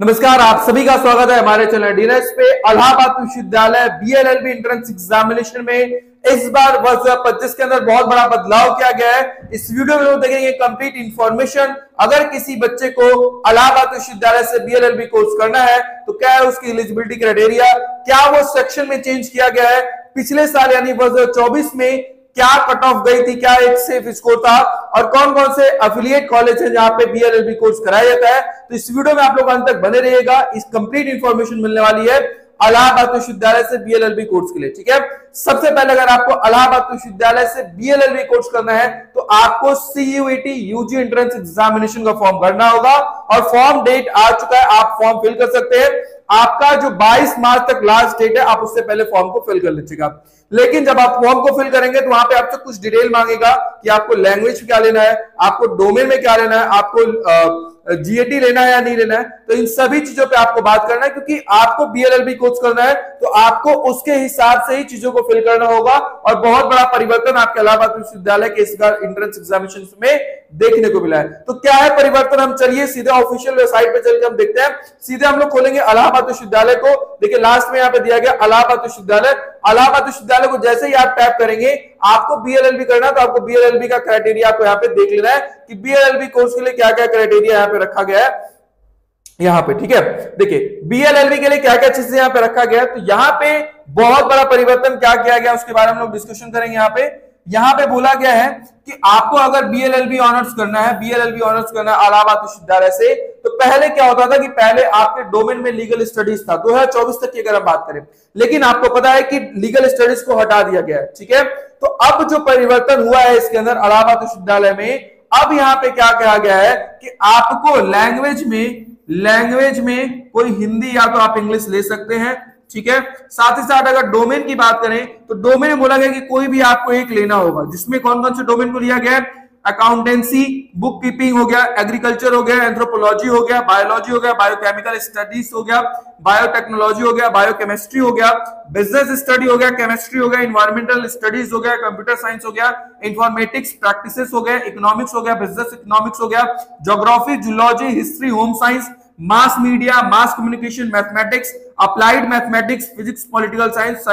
नमस्कार, आप सभी का स्वागत है हमारे चैनल डीएनएस पे। इलाहाबाद विश्वविद्यालय बीएलएलबी एंट्रेंस एग्जामिनेशन में इस बार वर्ष 2025 के अंदर बहुत बड़ा बदलाव किया गया है। इस वीडियो में हम देखेंगे कंप्लीट इंफॉर्मेशन। अगर किसी बच्चे को इलाहाबाद विश्वविद्यालय से बीएलएलबी कोर्स करना है तो क्या है उसकी एलिजिबिलिटी क्राइटेरिया, क्या वो सेक्शन में चेंज किया गया है, पिछले साल यानी वर्ष 2024 में क्या कट ऑफ गई थी, क्या एक सेफ स्कोर था और कौन कौन से एफिलिएट कॉलेज हैं जहां पे बीएलएलबी कोर्स कराया जाता है। तो इस वीडियो में आप लोग अंत तक बने रहिएगा। इस कंप्लीट इंफॉर्मेशन मिलने वाली है इलाहाबाद विश्वविद्यालय से बीएलएलबी कोर्स के लिए। ठीक है, सबसे पहले अगर आपको इलाहाबाद विश्वविद्यालय से बीएलएलबी कोर्स करना है तो आपको सीयूईटी यूजी एंट्रेंस एग्जामिनेशन का फॉर्म भरना होगा और फॉर्म डेट आ चुका है, आप फॉर्म फिल कर सकते हैं। आपका जो 22 मार्च तक लास्ट डेट है, आप उससे पहले फॉर्म को फिल कर लीजिएगा। लेकिन जब आप फॉर्म को फिल करेंगे तो वहां पे आपसे कुछ डिटेल मांगेगा कि आपको लैंग्वेज क्या लेना है, आपको डोमेन में क्या लेना है, आपको जीएटी लेना है या नहीं लेना है। तो इन सभी चीजों पे आपको बात करना है, क्योंकि आपको बीएलएलबी कोर्स करना है तो आपको उसके हिसाब से ही चीजों को फिल करना होगा। और बहुत बड़ा परिवर्तन आपके इलाहाबाद विश्वविद्यालय के इस बार एंट्रेंस एग्जामिनेशन में देखने को मिला है। तो क्या है परिवर्तन, हम चलिए सीधे ऑफिशियल वेबसाइट पे चलकर हम देखते हैं। सीधे हम लोग खोलेंगे इलाहाबाद विश्वविद्यालय को। देखिए लास्ट में यहाँ पे दिया गया इलाहाबाद विश्वविद्यालय। इलाहाबाद विश्वविद्यालय को जैसे ही आप टैप करेंगे, आपको बीएलएलबी करना तो आपको बीएलएलबी का क्राइटेरिया आपको यहाँ पे देख लेना है कि बीएलएलबी कोर्स के लिए क्या क्या क्राइटेरिया यहाँ पे रखा गया है यहाँ पे। ठीक है, देखिए बीएलएलबी के लिए क्या क्या चीजें यहाँ पे रखा गया है। तो यहाँ पे बहुत बड़ा परिवर्तन क्या किया गया उसके बारे में हम लोग डिस्कशन करेंगे। यहाँ पे बोला गया है कि आपको अगर बीएलएलबी ऑनर्स करना है, बीएलएलबी ऑनर्स करना है इलाहाबाद विश्वविद्यालय से, तो पहले क्या होता था कि पहले आपके डोमेन में लीगल स्टडीज था 2024 तक की अगर हम बात करें। लेकिन आपको पता है कि लीगल स्टडीज को हटा दिया गया है। ठीक है, तो अब जो परिवर्तन हुआ है इसके अंदर इलाहाबाद विश्वविद्यालय में, अब यहाँ पे क्या कहा गया है कि आपको लैंग्वेज में कोई हिंदी या तो आप इंग्लिश ले सकते हैं। ठीक है, साथ ही साथ अगर डोमेन की बात करें तो डोमेन में बोला गया कि कोई भी आपको एक लेना होगा, जिसमें कौन कौन से डोमेन को लिया गया है, अकाउंटेंसी, बुक कीपिंग हो गया, एग्रीकल्चर हो गया, एंथ्रोपोलॉजी हो गया, बायोलॉजी हो गया, बायोकेमिकल स्टडीज हो गया, बायोटेक्नोलॉजी हो गया, बायोकेमिस्ट्री हो गया, बिजनेस स्टडी हो गया, केमिस्ट्री हो गया, इन्वायरमेंटल स्टडीज हो गया, कंप्यूटर साइंस हो गया, इंफॉर्मेटिक्स प्रैक्टिसेस हो गया, इकोनॉमिक्स हो गया, बिजनेस इकोनॉमिक्स हो गया, geography, zoology, history, home science, mass media, mass communication, mathematics, applied mathematics, physics, political science,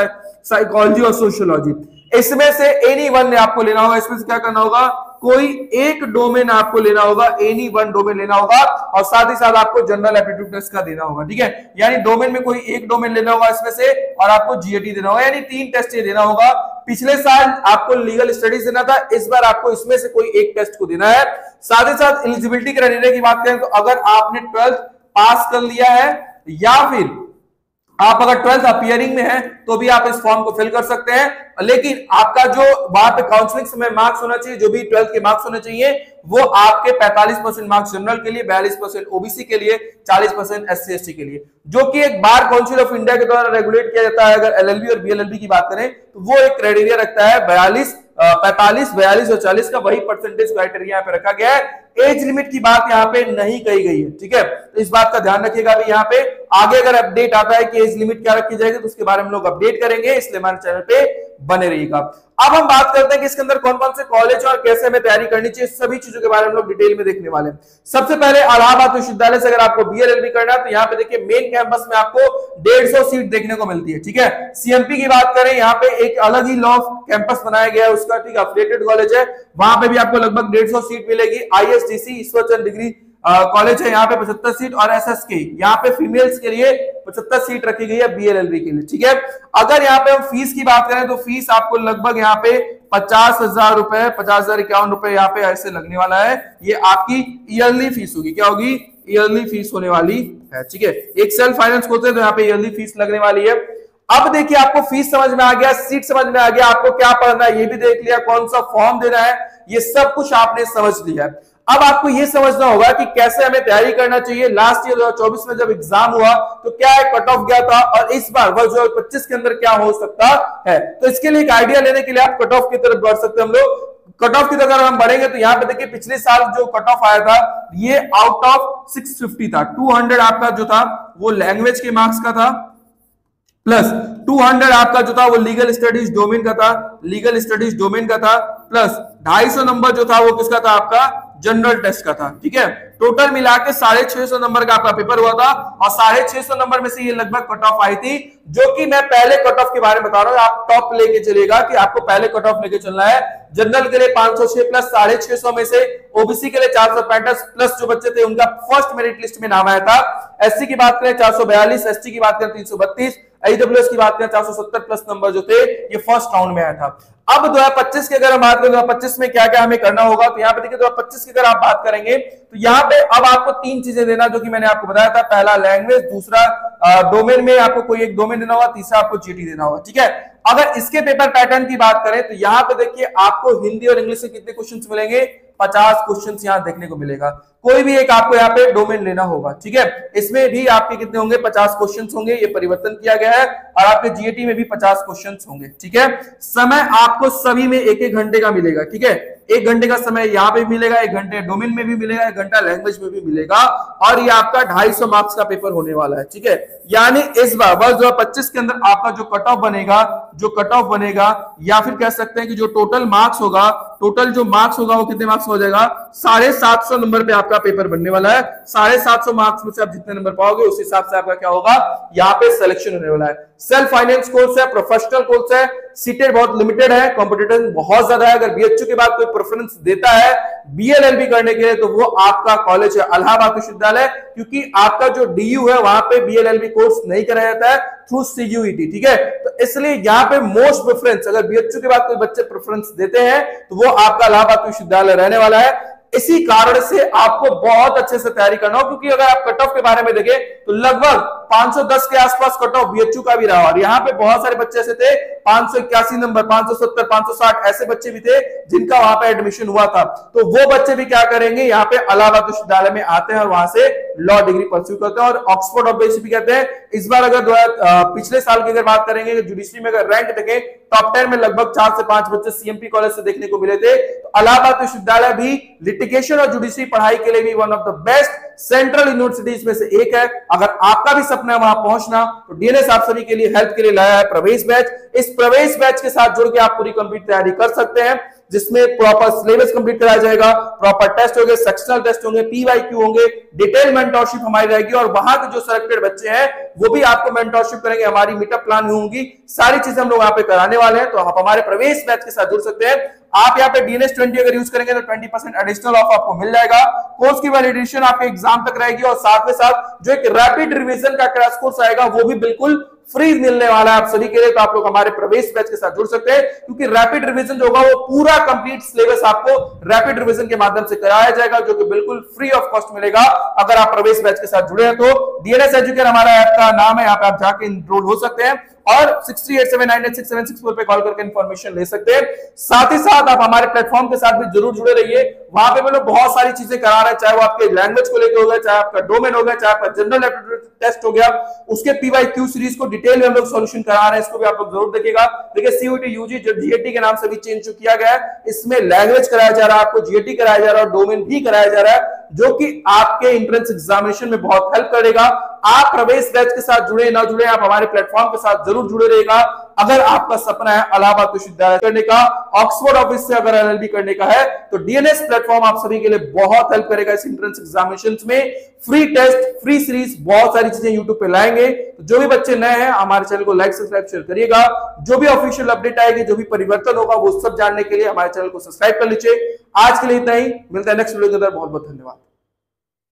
psychology और सोशियोलॉजी। इसमें से एनी वन आपको लेना होगा। इसमें से क्या करना होगा, कोई एक डोमेन आपको लेना होगा, एनी वन डोमेन लेना होगा और साथ ही साथ आपको जनरल एप्टीट्यूड टेस्ट का देना होगा। ठीक है, यानी डोमेन में कोई एक डोमेन लेना होगा इसमें से और आपको जीएटी देना होगा, यानी 3 टेस्ट ये देना होगा। पिछले साल आपको लीगल स्टडीज देना था, इस बार आपको इसमें से कोई एक टेस्ट को देना है। साथ ही साथ एलिजिबिलिटी क्राइटेरिया की बात करें तो अगर आपने 12th पास कर लिया है या फिर आप अगर 12th अपीयरिंग में है तो भी आप इस फॉर्म को फिल कर सकते हैं। लेकिन आपका जो वहां पे काउंसलिंग समय मार्क्स होना चाहिए, जो भी 12th के मार्क्स होने चाहिए, वो आपके 45% मार्क्स जनरल के लिए, 42% ओबीसी के लिए, 40% एससी एसटी के लिए, जो कि एक बार काउंसिल ऑफ इंडिया के द्वारा रेगुलेट किया जाता है। अगर एलएलबी और बीएलएलबी की बात करें तो वो एक क्राइटेरिया रखता है 45, 42 और 40 का, वही परसेंटेज क्राइटेरिया यहाँ पे रखा गया है। एज लिमिट की बात यहाँ पे नहीं कही गई है। ठीक है, तो इस बात का ध्यान रखिएगा। अभी यहाँ पे आगे अगर अपडेट आता है कि एज लिमिट क्या रखी जाएगी तो उसके बारे में लोग अपडेट करेंगे, इसलिए हमारे चैनल पे बने रहिएगा। अब हम बात करते हैं कि इसके अंदर कौन कौन से कॉलेज और कैसे हमें तैयारी करनी चाहिए, सभी चीजों के बारे में हम लोग डिटेल में देखने वाले हैं। सबसे पहले इलाहाबाद विश्वविद्यालय से अगर आपको बीएलएलबी करना है तो यहाँ पे देखिए मेन कैंपस में आपको 150 सीट देखने को मिलती है। ठीक है, सीएमपी की बात करें, यहाँ पे एक अलग ही लॉ कैंपस बनाया गया है उसका। ठीक है, अफिलिएटेड कॉलेज है, वहां पे भी आपको लगभग 150 सीट मिलेगी। आईएसडीसी ईश्वरचंद डिग्री कॉलेज है, यहाँ पे 75 सीट और एसएसके यहाँ पे फीमेल्स के लिए 75 सीट रखी गई है बीएलएलबी के लिए। ठीक है, अगर यहाँ पे हम फीस की बात करें तो फीस आपको लगभग यहाँ पे 50,000 रुपए, 50,051 रुपए यहाँ पे ऐसे लगने वाला है। ये आपकी ईयरली फीस होगी। क्या होगी, ईयरली फीस होने वाली है। ठीक है, एक सेल्फ फाइनेंस होते हैं तो यहाँ पे ईयरली फीस लगने वाली है। अब देखिए आपको फीस समझ में आ गया, सीट समझ में आ गया, आपको क्या पढ़ना है ये भी देख लिया, कौन सा फॉर्म देना है ये सब कुछ आपने समझ लिया। अब आपको ये समझना होगा कि कैसे हमें तैयारी करना चाहिए। लास्ट ईयर 2024 में जब एग्जाम हुआ तो क्या कट ऑफ गया था और इस बार वर्ष 2025 के अंदर क्या हो सकता है। तो इसके लिए एक आइडिया लेने के लिए आप कट ऑफ की तरफ बढ़ सकते हैं। हम लोग कट ऑफ की तरफ हम बढ़ेंगे तो यहाँ पे देखिए पिछले साल जो कट ऑफ आया था ये आउट ऑफ 650 था। 200 आपका जो था वो लैंग्वेज के मार्क्स का था, प्लस 200 आपका जो था वो लीगल स्टडीज डोमेन का था, लीगल स्टडीज डोमेन का था, प्लस 250 नंबर जो था वो किसका था, आपका जनरल टेस्ट का था। ठीक है, टोटल मिला के 650 नंबर का आपका पेपर हुआ था और 650 नंबर में से ये लगभग कट ऑफ आई थी, जो कि मैं पहले कट ऑफ के बारे में बता रहा हूं। आप टॉप लेके चलेगा कि आपको पहले कट ऑफ लेके चलना है। जनरल के लिए 506 प्लस 650 में से ओबीसी के लिए 465 प्लस जो बच्चे थे उनका फर्स्ट मेरिट लिस्ट में नाम आया था। एससी की बात करें 442, एसटी की बात करें 332, ईडब्ल्यूएस की बात करें 470 प्लस नंबर जो थे ये फर्स्ट राउंड में आया था। अब 2025 की अगर हम बात करें 2025 में क्या क्या हमें करना होगा, तो यहाँ पे देखिए 2025 की अगर आप बात करेंगे तो यहाँ पे अब आपको 3 चीजें देना जो कि मैंने आपको बताया था। पहला लैंग्वेज, दूसरा डोमेन में आपको कोई एक डोमेन देना होगा, तीसरा आपको जीटी देना होगा। ठीक है, अगर इसके पेपर पैटर्न की बात करें तो यहाँ पे देखिए आपको हिंदी और इंग्लिश से कितने क्वेश्चंस मिलेंगे, 50 क्वेश्चंस यहाँ देखने को मिलेगा। कोई भी एक आपको यहाँ पे डोमेन लेना होगा। ठीक है, इसमें भी आपके कितने होंगे, 50 क्वेश्चंस होंगे, ये परिवर्तन किया गया है। और आपके जीएटी में भी 50 क्वेश्चंस होंगे। ठीक है, समय आपको सभी में 1-1 घंटे का मिलेगा। ठीक है, 1 घंटे का समय यहाँ पे मिलेगा, 1 घंटे डोमेन में भी मिलेगा, 1 घंटा लैंग्वेज में भी मिलेगा और ये आपका 250 मार्क्स का पेपर होने वाला है। ठीक है, यानी इस बार वर्ष 2025 के अंदर आपका जो कट ऑफ बनेगा या फिर कह सकते हैं कि जो टोटल मार्क्स होगा, टोटल जो मार्क्स होगा वो कितने मार्क्स हो जाएगा, 750 नंबर पे आपका पेपर बनने वाला है। 750 मार्क्स में से आप जितने नंबर पाओगे उस हिसाब से आपका क्या होगा, यहाँ पे सिलेक्शन होने वाला है। सेल्फ फाइनेंस कोर्स है, प्रोफेशनल कोर्स है, सीटेड बहुत लिमिटेड है, कंपटीशन बहुत ज्यादा है। अगर बीएचयू के बाद कोई प्रेफरेंस देता है बीएलएलबी करने के लिए तो वो आपका कॉलेज है इलाहाबाद विश्वविद्यालय, क्योंकि आपका जो डीयू है वहां पे बीएलएलबी कोर्स नहीं कराया जाता है थ्रू सीयूईटी। ठीक है, तो इसलिए यहाँ पे मोस्ट प्रेफरेंस अगर बीएचयू के बाद कोई बच्चे प्रेफरेंस देते हैं तो वो आपका इलाहाबाद विश्वविद्यालय रहने वाला है। इसी कारण से आपको बहुत अच्छे से तैयारी करना हो, क्योंकि अगर आप कट ऑफ के बारे में देखें तो लगभग 510 के आसपास कट ऑफ बीएचयू का भी रहा और यहाँ पे बहुत सारे बच्चे ऐसे थे 581 नंबर, 570, 560 ऐसे बच्चे भी थे जिनका वहां पे एडमिशन हुआ था। तो वो बच्चे भी क्या करेंगे, यहाँ पे इलाहाबाद विश्वविद्यालय में आते हैं और वहां से लॉ डिग्री परस्यू करते हैं और ऑक्सफोर्ड ऑफ बेसिक भी कहते हैं। इस बार अगर पिछले साल की अगर बात करेंगे जुडिशरी में अगर रैंक देखें टॉप 10 में लगभग 4 से 5 बच्चे सीएमपी कॉलेज से देखने को मिले थे। तो इलाहाबाद विश्वविद्यालय भी लिटिगेशन और जुडिशरी पढ़ाई के लिए भी one of the best central universities में से एक है। अगर आपका भी सपना है वहां पहुंचना तो डीएनएस आप सभी के लिए हेल्प के लिए लाया है प्रवेश बैच। इस प्रवेश बैच के साथ जुड़ के आप पूरी कंप्लीट तैयारी कर सकते हैं, जिसमें प्रॉपर सिलेबस कंप्लीट कराया जाएगा, प्रॉपर टेस्ट होंगे, सेक्शनल टेस्ट होंगे, पीवाईक्यू होंगे, डिटेल मेंटरशिप हमारी रहेगी और वहां के जो सिलेक्टेड बच्चे हैं वो भी आपको मेंटरशिप करेंगे। हमारी मीटअप प्लान होंगी, सारी चीजें हम लोग वहां पे कराने वाले हैं। तो आप हमारे प्रवेश बैच के साथ जुड़ सकते हैं। आप यहाँ पे डीएनएस 20 अगर यूज करेंगे तो 20% एडिशनल ऑफ आपको मिल जाएगा। कोर्स की वैलिडेशन आपके एग्जाम तक रहेगी और साथ में साथ जो एक रैपिड रिवीजन का क्रैश कोर्स आएगा वो भी बिल्कुल फ्री मिलने वाला है आप सभी के लिए। तो आप लोग हमारे प्रवेश बैच के साथ जुड़ सकते हैं, क्योंकि रैपिड रिवीजन जो होगा वो पूरा कंप्लीट सिलेबस आपको रैपिड रिवीजन के माध्यम से कराया जाएगा, जो कि बिल्कुल फ्री ऑफ कॉस्ट मिलेगा अगर आप प्रवेश बैच के साथ जुड़े हैं। तो डीएनएस एजुकेटर हमारा ऐप का नाम है, यहाँ पे आप जाके इनरोल हो सकते हैं और 6387986764 पे कॉल करके इंफॉर्मेशन ले सकते हैं। साथ ही साथ आप हमारे प्लेटफॉर्म के साथ भी जरूर जुड़े रहिए। वहां पे हम लोग बहुत सारी चीजें करा रहे हैं, चाहे वो आपके लैंग्वेज को लेकर हो गया, चाहे आपका डोमेन हो गया, चाहे आपका जनरल एप्टीट्यूड टेस्ट हो गया, उसके पीवाईक्यू सीरीज को डिटेल में हम लोग सॉल्यूशन करा रहे हैं। इसको भी आप लोग जरूर देखिएगा। देखिए सीयूटी यूजी जो जीएटी के नाम से भी चेंज किया गया है, इसमें लैंग्वेज कराया जा रहा है, आपको जीएटी कराया जा रहा है और डोमेन भी कराया जा रहा है, जो कि आपके एंट्रेंस एग्जामिनेशन में बहुत हेल्प करेगा। आप प्रवेश बैच के साथ जुड़े ना जुड़े, आप हमारे प्लेटफॉर्म के साथ जरूर जुड़े रहेगा। अगर आपका सपना है इलाहाबाद विश्वविद्यालय करने का, ऑक्सफोर्ड ऑफिस से अगर एलएलबी करने का है, तो डीएनएस प्लेटफॉर्म आप सभी के लिए बहुत हेल्प करेगा इस एंट्रेंस एग्जामिनेशन में। फ्री टेस्ट, फ्री सीरीज, बहुत सारी चीजें यूट्यूब पे लाएंगे। तो जो भी बच्चे नए हैं हमारे चैनल को लाइक, सब्सक्राइब, शेयर करिएगा। जो भी ऑफिशियल अपडेट आएगी, जो भी परिवर्तन होगा, वो सब जानने के लिए हमारे चैनल को सब्सक्राइब कर लीजिए। आज के लिए इतना ही, मिलता है नेक्स्ट वीडियो के अंदर। बहुत बहुत धन्यवाद।